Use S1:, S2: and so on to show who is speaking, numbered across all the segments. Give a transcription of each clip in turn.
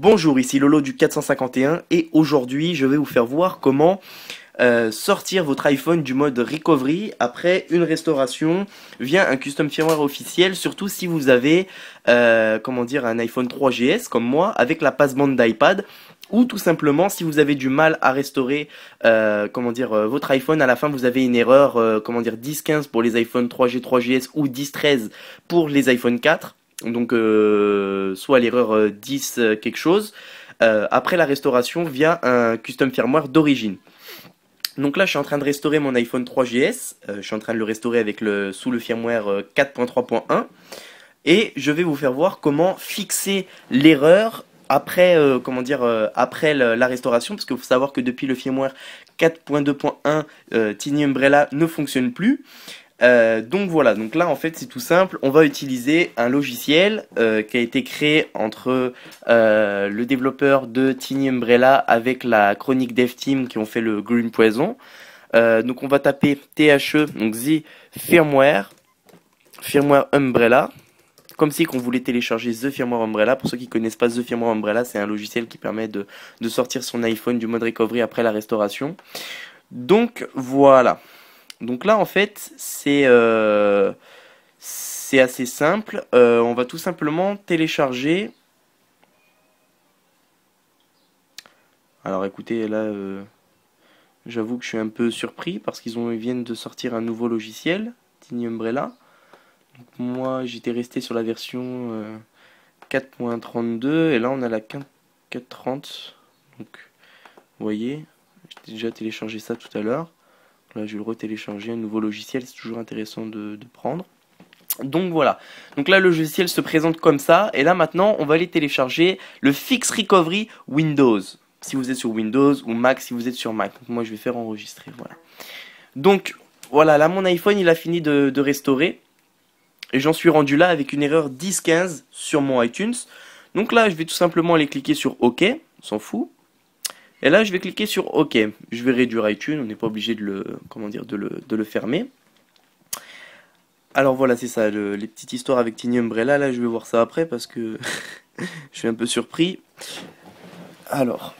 S1: Bonjour, ici Lolo du 451 et aujourd'hui je vais vous faire voir comment sortir votre iPhone du mode recovery après une restauration via un custom firmware officiel, surtout si vous avez un iPhone 3GS comme moi avec la passbande d'iPad, ou tout simplement si vous avez du mal à restaurer votre iPhone. À la fin vous avez une erreur 10.15 pour les iPhone 3G, 3GS ou 10.13 pour les iPhone 4. Donc soit l'erreur 10 quelque chose après la restauration via un custom firmware d'origine. Donc là je suis en train de restaurer mon iPhone 3GS, je suis en train de le restaurer avec sous le firmware 4.3.1 et je vais vous faire voir comment fixer l'erreur après après la restauration, parce qu'il faut savoir que depuis le firmware 4.2.1 Tiny Umbrella ne fonctionne plus. Donc voilà, donc là en fait c'est tout simple, on va utiliser un logiciel qui a été créé entre le développeur de Tiny Umbrella avec la Chronic Dev Team qui ont fait le Green Poison. Donc on va taper THE, donc The Firmware Umbrella, comme si on voulait télécharger The Firmware Umbrella. Pour ceux qui connaissent pas The Firmware Umbrella, c'est un logiciel qui permet de sortir son iPhone du mode recovery après la restauration. Donc voilà. Donc là en fait c'est assez simple, on va tout simplement télécharger. Alors écoutez là j'avoue que je suis un peu surpris parce ils viennent de sortir un nouveau logiciel, Tiny Umbrella. Donc moi j'étais resté sur la version 4.32 et là on a la 4.30. Donc vous voyez, j'ai déjà téléchargé ça tout à l'heure. Là, je vais le retélécharger, un nouveau logiciel, c'est toujours intéressant de prendre. Donc voilà, donc là le logiciel se présente comme ça, et là maintenant on va aller télécharger le Fix Recovery Windows, si vous êtes sur Windows, ou Mac si vous êtes sur Mac. Donc moi je vais faire enregistrer, voilà. Donc voilà, là mon iPhone il a fini de restaurer, et j'en suis rendu là avec une erreur 10.15 sur mon iTunes. Donc là je vais tout simplement aller cliquer sur OK, on s'en fout. Et là, je vais cliquer sur OK. Je vais réduire iTunes, on n'est pas obligé de le fermer. Alors voilà, c'est ça, les petites histoires avec Tiny Umbrella. Là, je vais voir ça après parce que je suis un peu surpris. Alors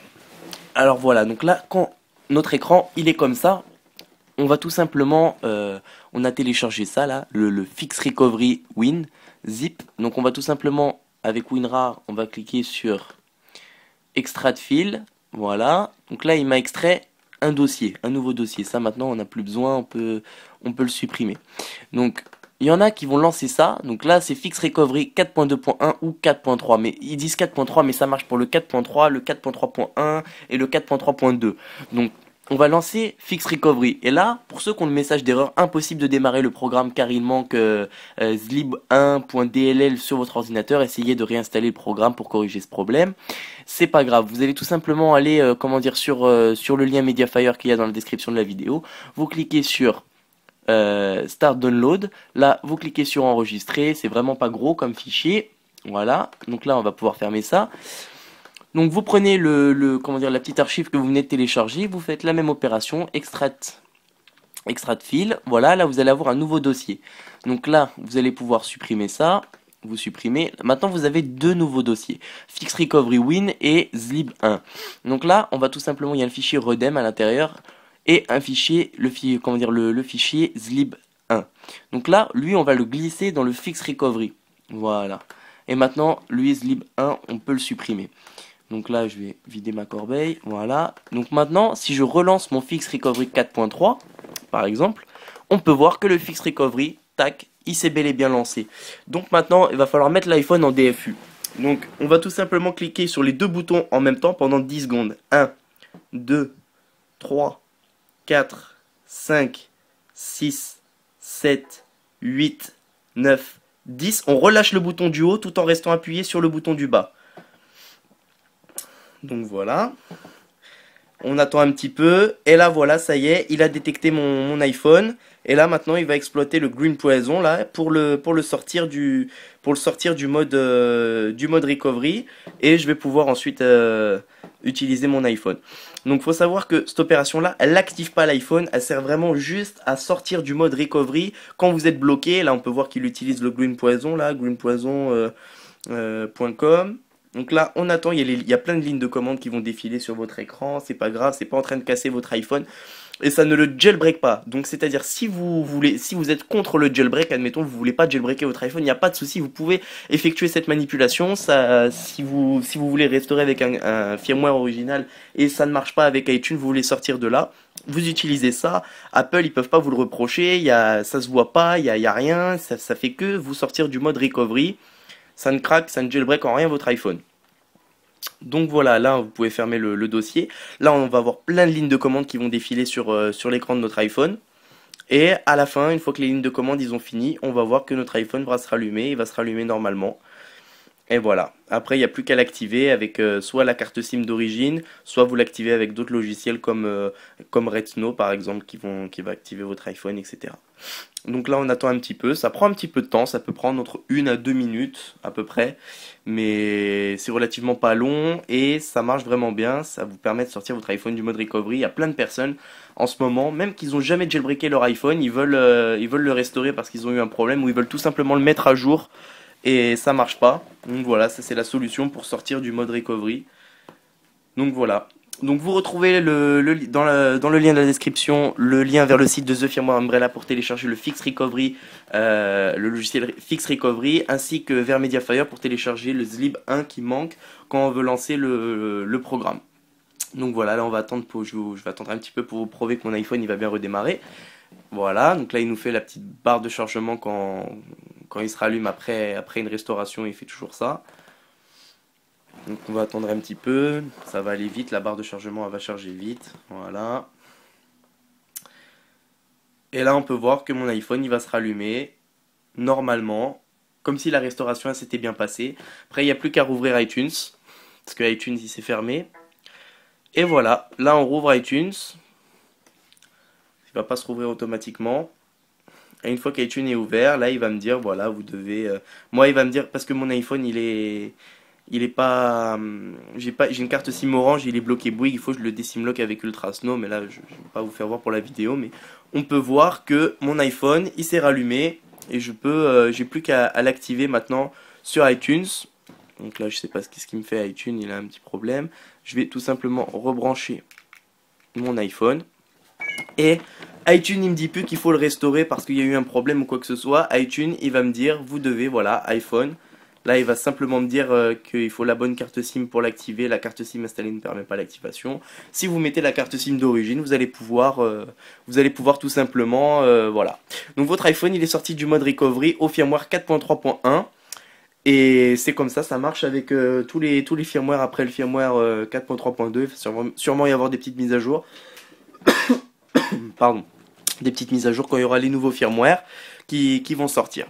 S1: voilà, donc là, quand notre écran, il est comme ça, on va tout simplement, on a téléchargé ça là, le Fix Recovery Win Zip. Donc on va tout simplement, avec WinRAR, on va cliquer sur Extrait de fil. Voilà, donc là il m'a extrait un dossier, un nouveau dossier. Ça maintenant on n'a plus besoin, on peut le supprimer. Donc il y en a qui vont lancer ça. Donc là c'est Fix Recovery 4.2.1 ou 4.3. Mais ils disent 4.3 mais ça marche pour le 4.3, le 4.3.1 et le 4.3.2. Donc on va lancer Fix Recovery. Et là, pour ceux qui ont le message d'erreur, impossible de démarrer le programme car il manque zlib1.dll sur votre ordinateur, essayez de réinstaller le programme pour corriger ce problème. C'est pas grave, vous allez tout simplement aller sur le lien Mediafire qu'il y a dans la description de la vidéo. Vous cliquez sur Start Download. Là, vous cliquez sur Enregistrer. C'est vraiment pas gros comme fichier. Voilà, donc là on va pouvoir fermer ça. Donc vous prenez la petite archive que vous venez de télécharger, vous faites la même opération, extrait de fil. Voilà, là vous allez avoir un nouveau dossier. Donc là, vous allez pouvoir supprimer ça. Vous supprimez. Maintenant, vous avez deux nouveaux dossiers, Fix Recovery Win et Zlib1. Donc là, on va tout simplement, il y a le fichier Redem à l'intérieur et un fichier, le fichier Zlib1. Donc là, lui, on va le glisser dans le Fix Recovery. Voilà. Et maintenant, lui, Zlib1, on peut le supprimer. Donc là, je vais vider ma corbeille. Voilà. Donc maintenant, si je relance mon Fix Recovery 4.3, par exemple, on peut voir que le Fix Recovery, tac, il s'est bel et bien lancé. Donc maintenant, il va falloir mettre l'iPhone en DFU. Donc, on va tout simplement cliquer sur les deux boutons en même temps pendant 10 secondes. 1, 2, 3, 4, 5, 6, 7, 8, 9, 10. On relâche le bouton du haut tout en restant appuyé sur le bouton du bas. Donc voilà, on attend un petit peu, et là voilà, ça y est, il a détecté mon iPhone, et là maintenant il va exploiter le Green Poison là pour le sortir du mode recovery, et je vais pouvoir ensuite utiliser mon iPhone. Donc faut savoir que cette opération là, elle n'active pas l'iPhone, elle sert vraiment juste à sortir du mode recovery quand vous êtes bloqué. Là on peut voir qu'il utilise le Green Poison là, greenpoison.com. Donc là, on attend, il y a plein de lignes de commande qui vont défiler sur votre écran, c'est pas grave, c'est pas en train de casser votre iPhone. Et ça ne le jailbreak pas. Donc c'est-à-dire si vous êtes contre le jailbreak, admettons, vous voulez pas jailbreaker votre iPhone, il n'y a pas de souci, vous pouvez effectuer cette manipulation. Ça, si vous voulez restaurer avec un firmware original et ça ne marche pas avec iTunes, vous voulez sortir de là, vous utilisez ça. Apple, ils peuvent pas vous le reprocher, ça se voit pas, il y a rien, ça fait que vous sortir du mode recovery. Ça ne craque, ça ne jailbreak en rien votre iPhone. Donc voilà, là vous pouvez fermer le dossier. Là on va avoir plein de lignes de commande qui vont défiler sur l'écran de notre iPhone. Et à la fin, une fois que les lignes de commande ils ont fini, on va voir que notre iPhone va se rallumer, il va se rallumer normalement. Et voilà. Après, il n'y a plus qu'à l'activer avec soit la carte SIM d'origine, soit vous l'activez avec d'autres logiciels comme Redsnow par exemple qui va activer votre iPhone, etc. Donc là, on attend un petit peu. Ça prend un petit peu de temps. Ça peut prendre entre 1 à 2 minutes à peu près. Mais c'est relativement pas long et ça marche vraiment bien. Ça vous permet de sortir votre iPhone du mode recovery. Il y a plein de personnes en ce moment, même qu'ils n'ont jamais jailbreaké leur iPhone, ils veulent le restaurer parce qu'ils ont eu un problème ou ils veulent tout simplement le mettre à jour et ça marche pas. Donc voilà, ça c'est la solution pour sortir du mode recovery. Donc voilà. Donc vous retrouvez dans le lien de la description le lien vers le site de The Firmware Umbrella pour télécharger le Fix Recovery, le logiciel Fix Recovery, ainsi que vers Mediafire pour télécharger le Zlib 1 qui manque quand on veut lancer le programme. Donc voilà, là on va attendre je vais attendre un petit peu pour vous prouver que mon iPhone il va bien redémarrer. Voilà, donc là il nous fait la petite barre de chargement quand il se rallume après une restauration, il fait toujours ça. Donc on va attendre un petit peu, ça va aller vite, la barre de chargement elle va charger vite, voilà. Et là on peut voir que mon iPhone il va se rallumer normalement, comme si la restauration elle s'était bien passée. Après il n'y a plus qu'à rouvrir iTunes, parce que iTunes il s'est fermé. Et voilà, là on rouvre iTunes, il va pas se rouvrir automatiquement. Et une fois qu'iTunes est ouvert, là il va me dire voilà vous devez... Moi il va me dire, parce que mon iPhone il est pas, j'ai une carte SIM Orange, il est bloqué Bouygues, il faut que je le désimlock avec Ultrasnow, mais là je vais pas vous faire voir pour la vidéo, mais on peut voir que mon iPhone il s'est rallumé et j'ai plus qu'à l'activer maintenant sur iTunes. Donc là je sais pas ce qu'il me fait iTunes, il a un petit problème. Je vais tout simplement rebrancher mon iPhone et iTunes il me dit plus qu'il faut le restaurer parce qu'il y a eu un problème ou quoi que ce soit. iTunes il va me dire vous devez, voilà, iPhone. Là, il va simplement me dire qu'il faut la bonne carte SIM pour l'activer. La carte SIM installée ne permet pas l'activation. Si vous mettez la carte SIM d'origine, vous allez pouvoir tout simplement, voilà. Donc votre iPhone, il est sorti du mode recovery au firmware 4.3.1. Et c'est comme ça marche avec tous les firmwares après le firmware 4.3.2. Il va sûrement y avoir des petites mises à jour. Pardon. Des petites mises à jour quand il y aura les nouveaux firmwares qui vont sortir.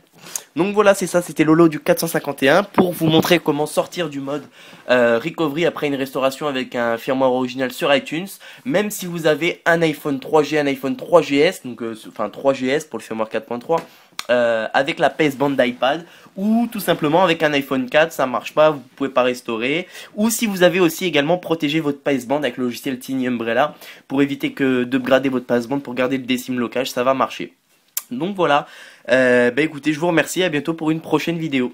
S1: Donc voilà, c'est ça, c'était Lolo du 451 pour vous montrer comment sortir du mode recovery après une restauration avec un firmware original sur iTunes. Même si vous avez un iPhone 3G, un iPhone 3GS, donc enfin 3GS pour le firmware 4.3, avec la baseband d'iPad, ou tout simplement avec un iPhone 4, ça marche pas, vous pouvez pas restaurer. Ou si vous avez aussi également protégé votre baseband avec le logiciel Tiny Umbrella pour éviter d'upgrader votre baseband pour garder le décimlocage, ça va marcher. Donc voilà, bah écoutez, je vous remercie, à bientôt pour une prochaine vidéo.